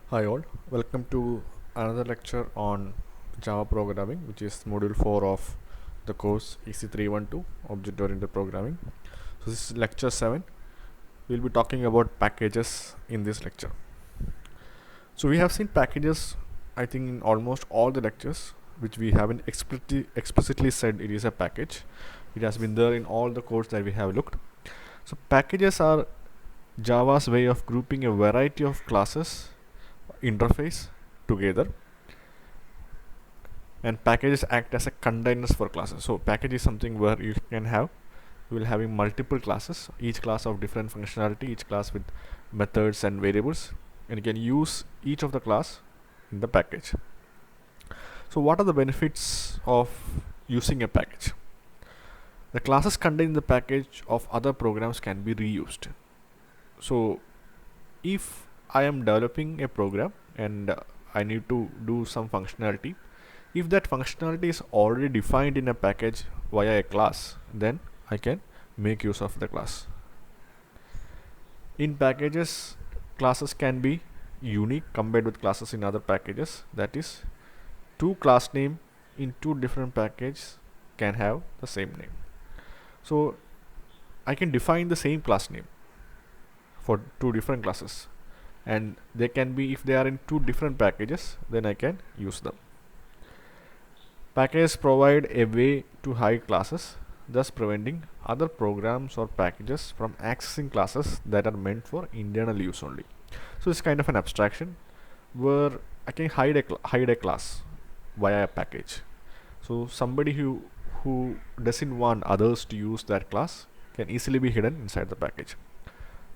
Hi all, welcome to another lecture on Java programming, which is module 4 of the course EC312 Object Oriented Programming. So this is lecture 7. We'll be talking about packages in this lecture. So we have seen packages, I think, in almost all the lectures, which we haven't explicitly said it is a package. It has been there in all the codes that we have looked. So packages are Java's way of grouping a variety of classes interface together, and packages act as a containers for classes. So package is something where you will having multiple classes, each class of different functionality, each class with methods and variables, and you can use each of the class in the package. So what are the benefits of using a package? The classes contained in the package of other programs can be reused. So if I am developing a program and I need to do some functionality, if that functionality is already defined in a package via a class, then I can make use of the class. In packages, classes can be unique compared with classes in other packages. That is, two class name in two different packages can have the same name. So I can define the same class name for two different classes, and they can be, if they are in two different packages, then I can use them. Packages provide a way to hide classes, thus preventing other programs or packages from accessing classes that are meant for internal use only. So it's kind of an abstraction where I can hide a class via a package. So somebody who doesn't want others to use that class can easily be hidden inside the package.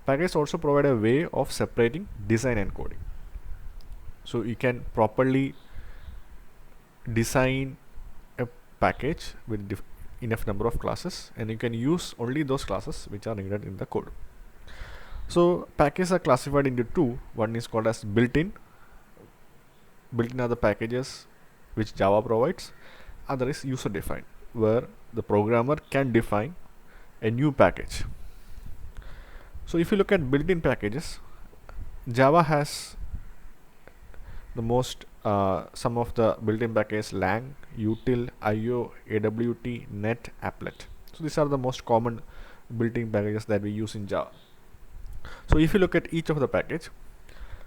Packages also provide a way of separating design and coding. So you can properly design a package with enough number of classes, and you can use only those classes which are needed in the code. So packages are classified into two. One is called as built-in. Built-in are the packages which Java provides. Other is user-defined, where the programmer can define a new package. So if you look at built-in packages, Java has the most some of the built-in packages: lang, util, io, awt, net, applet. So these are the most common built-in packages that we use in Java. So if you look at each of the package,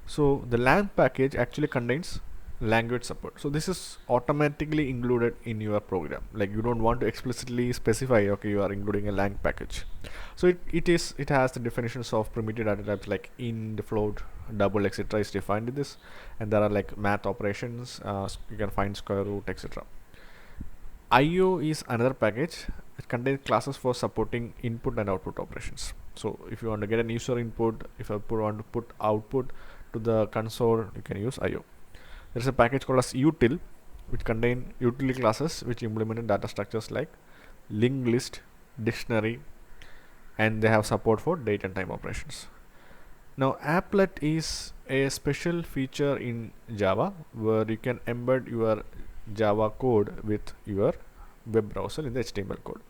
so the lang package actually contains language support. So this is automatically included in your program. Like, you don't want to explicitly specify, okay, you are including a lang package. So it has the definitions of primitive data types like int, float, double, etc. is defined in this, and there are like math operations. You can find square root, etc. IO is another package. It contains classes for supporting input and output operations. So if you want to get an user input, if you want to put output to the console, you can use IO. There is a package called as util, which contain utility classes which implemented data structures like linked list, dictionary, and they have support for date and time operations. Now applet is a special feature in Java where you can embed your Java code with your web browser in the HTML code.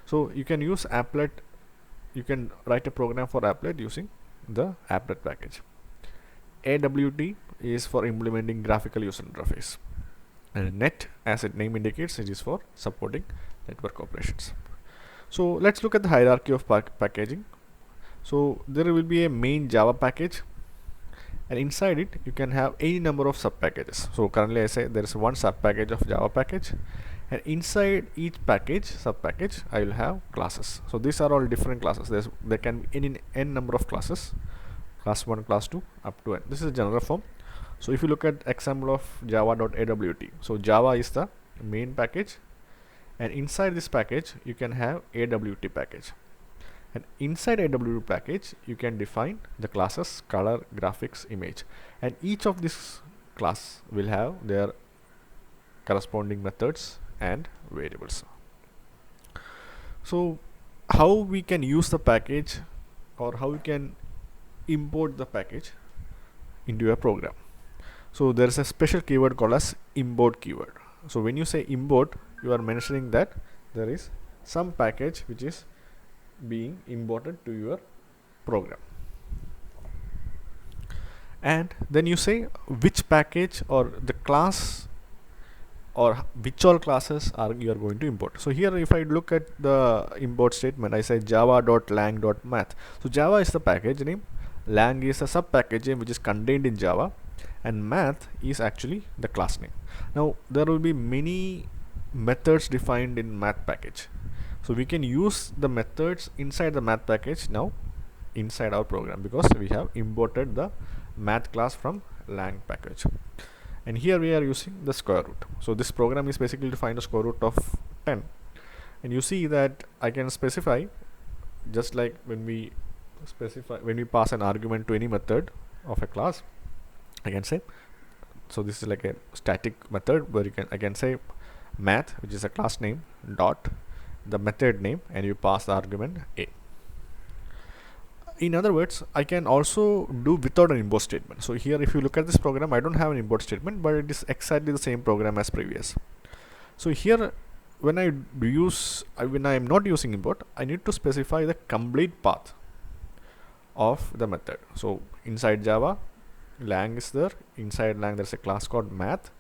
So you can use applet, you can write a program for applet using the applet package. AWT is for implementing graphical user interface, and net, as its name indicates, it is for supporting network operations. So let's look at the hierarchy of packaging. So there will be a main Java package, and inside it you can have any number of sub packages. So currently I say there is one sub package of Java package, and inside each package, sub package, I will have classes. So these are all different classes. There can be n number of classes, class 1, class 2, up to n. This is a general form. So if you look at example of java.awt, so Java is the main package, and inside this package you can have AWT package, and inside AWT package you can define the classes color, graphics, image, and each of this class will have their corresponding methods and variables. So how we can use the package, or how we can import the package into a program? So there is a special keyword called as import keyword. So when you say import, you are mentioning that there is some package which is being imported to your program. and then you say which package or the class or which all classes are you are going to import. So here if I look at the import statement, I say java.lang.math. So Java is the package name, lang is a sub package name which is contained in Java, and math is actually the class name. Now there will be many methods defined in math package, so we can use the methods inside the math package now inside our program because we have imported the math class from lang package. And here we are using the square root. So this program is basically to find the square root of 10, and you see that I can specify, just like when we pass an argument to any method of a class, I can say, so this is like a static method where I can say math, which is a class name, dot the method name, and you pass the argument a. In other words, I can also do without an import statement. So here if you look at this program, I don't have an import statement, but it is exactly the same program as previous. So here when I am not using import, I need to specify the complete path of the method. So inside Java, lang is there, inside lang there's a class called math,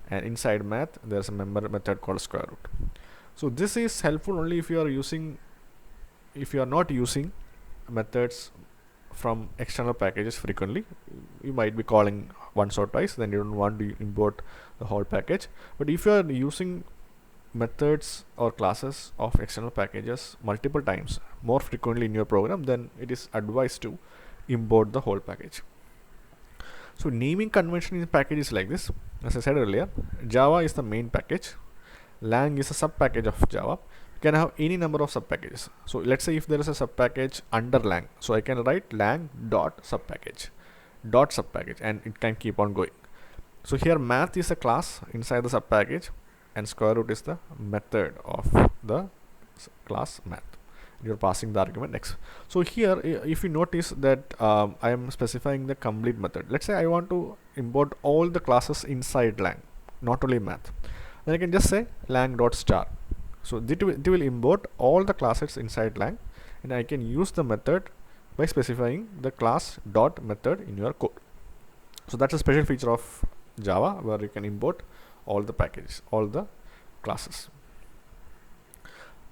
and inside math there's a member method called square root. So this is helpful only if you are not using methods from external packages frequently. You might be calling once or twice, then you don't want to import the whole package. But if you are using methods or classes of external packages multiple times, more frequently in your program, then it is advised to import the whole package. So naming convention in package is like this. As I said earlier, Java is the main package, lang is a sub package of Java. Can have any number of sub packages. So let's say if there is a sub package under lang, so I can write lang dot sub package, and it can keep on going. So here math is a class inside the sub package, and square root is the method of the class math. You're passing the argument next. So here if you notice that I am specifying the complete method. Let's say I want to import all the classes inside lang, not only math. Then I can just say lang dot star. So it will import all the classes inside lang, and I can use the method by specifying the class dot method in your code. So that's a special feature of Java where you can import all the packages, all the classes.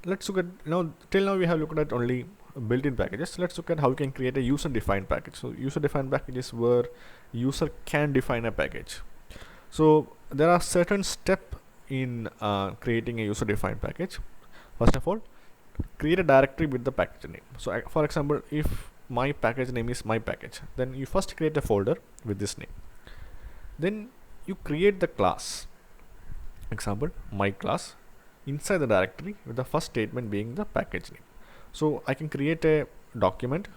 Let's look at till now we have looked at only built-in packages. Let's look at how you can create a user-defined package. So user-defined package is where user can define a package. So there are certain steps in creating a user-defined package. First of all, create a directory with the package name. So for example, if my package name is my package, then you first create a folder with this name. Then you create the class, example my class, inside the directory with the first statement being the package name. So I can create a document,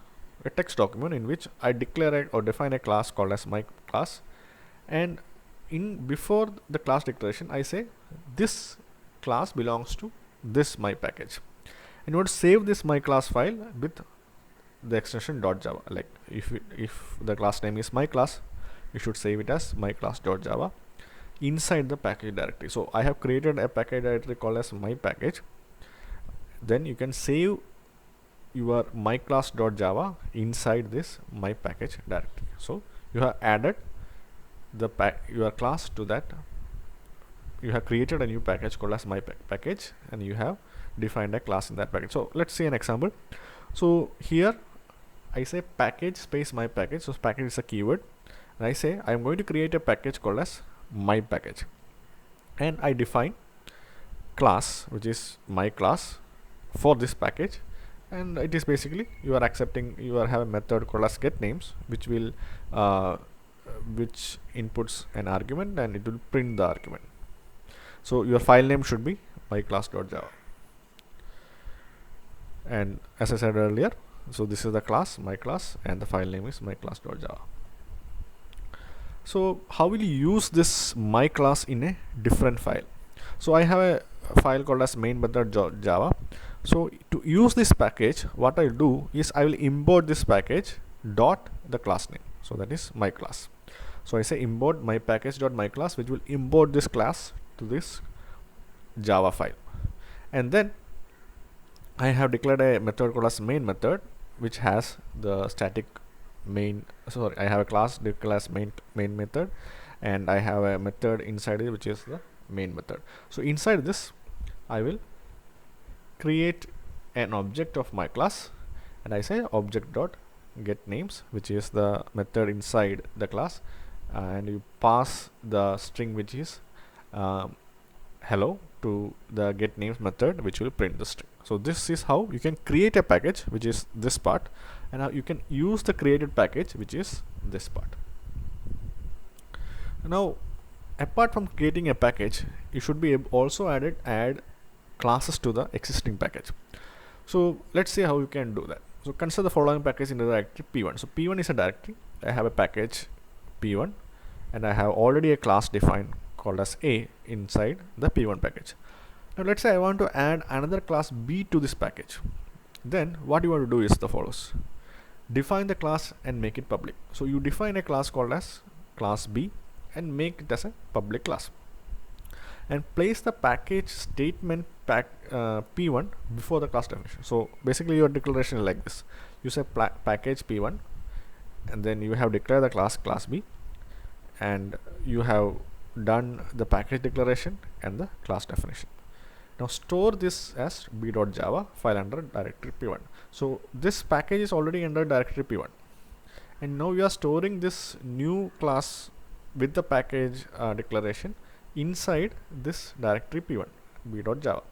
a text document, in which I declare or define a class called as my class, and before the class declaration I say this class belongs to this my package, and you want to save this my class file with the extension .java. Like if the class name is my class, you should save it as my class.java inside the package directory. So I have created a package directory called as my package. Then you can save your my class.java inside this my package directory. So you have added your class to that. You have created a new package called as my package, and you have defined a class in that package. So let's see an example. So here I say package space my package. So package is a keyword, and I say I am going to create a package called as my package, and I define class which is my class for this package, and it is basically you are have a method called as get names, which will which inputs an argument and it will print the argument. So your file name should be myclass.java, and as I said earlier, so this is the class my class and the file name is myclass.java. So how will you use this my class in a different file? So I have a file called as main method.java. So to use this package, what I'll do is I will import this package dot the class name. So that is my class. So I say import my package dot my class, which will import this class to this Java file, and then I have declared a method called as main method, which has the static I have a class class main method, and I have a method inside it which is the main method. So inside this I will create an object of my class, and I say object dot get names, which is the method inside the class, and you pass the string which is hello to the get names method, which will print the string. So this is how you can create a package, which is this part, and now you can use the created package, which is this part. Now apart from creating a package, you should be also add classes to the existing package. So let's see how you can do that. So consider the following package in the directory p1. So p1 is a directory. I have a package p1, and I have already a class defined called as a inside the p1 package. Now let's say I want to add another class b to this package. Then what you want to do is the follows: define the class and make it public. So you define a class called as class b and make it as a public class, and place the package statement p1 before the class definition. So basically your declaration is like this: you say package p1, and then you have declared the class b, and you have done the package declaration and the class definition. Now store this as b.java file under directory p1. So this package is already under directory p1, and now you are storing this new class with the package declaration inside this directory p1 b.java.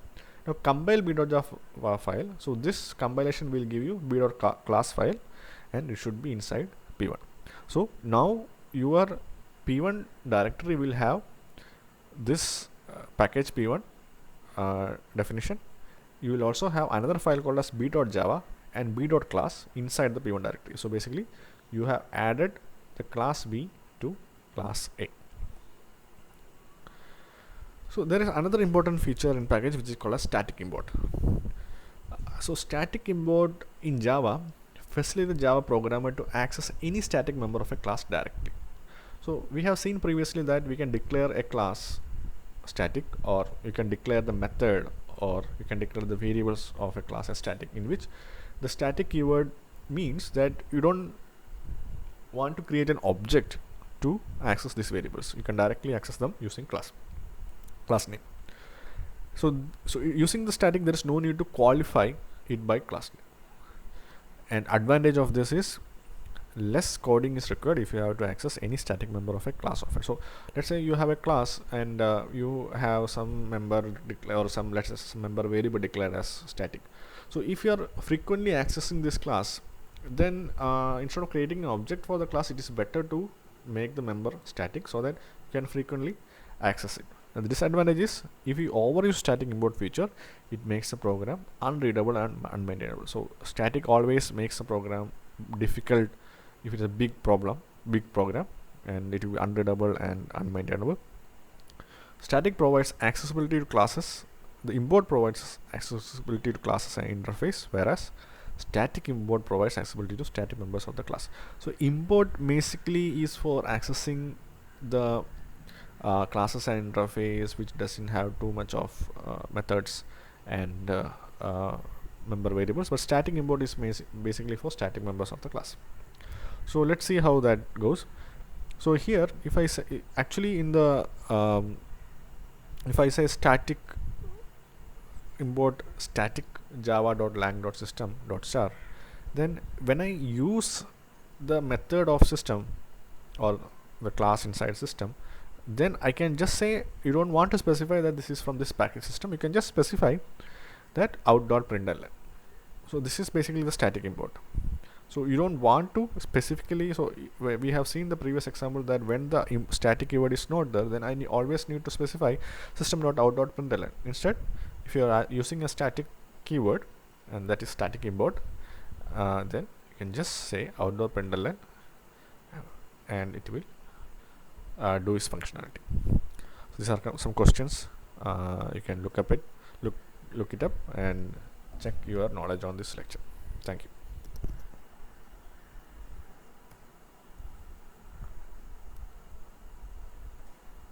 Now compile b.java file. So this compilation will give you b.class file, and it should be inside p1. So now your p1 directory will have this package p1 definition. You will also have another file called as b.java and b.class inside the p1 directory. So basically you have added the class b to class a. So there is another important feature in package which is called as static import. So static import in Java facilitates the Java programmer to access any static member of a class directly. So we have seen previously that we can declare a class static, or you can declare the method, or you can declare the variables of a class as static, in which the static keyword means that you don't want to create an object to access these variables. You can directly access them using class name. So using the static, there is no need to qualify it by class name. And advantage of this is less coding is required if you have to access any static member of a class of it. So let's say you have a class, and you have some member or some member variable declared as static. So if you are frequently accessing this class, then instead of creating an object for the class, it is better to make the member static so that you can frequently access it. And the disadvantage is if you overuse static import feature, it makes the program unreadable and unmaintainable. So static always makes the program difficult if it's a big program, and it will be unreadable and unmaintainable. Static provides accessibility to classes. The import provides accessibility to classes and interface, whereas static import provides accessibility to static members of the class. So import basically is for accessing the classes and interface which doesn't have too much of methods and member variables, but static import is basically for static members of the class. So let's see how that goes. So here, if I say actually in the if I say static import static java.lang.system.star, then when I use the method of system or the class inside system, then I can just say you don't want to specify that this is from this package system. You can just specify that out.println. So this is basically the static import. So you don't want to specifically, so we have seen the previous example that when the static keyword is not there, then I always need to specify system.out.println. Instead, if you are using a static keyword, and that is static import, then you can just say out.println, and it will do its functionality. So these are some questions. You can look it up and check your knowledge on this lecture. Thank you.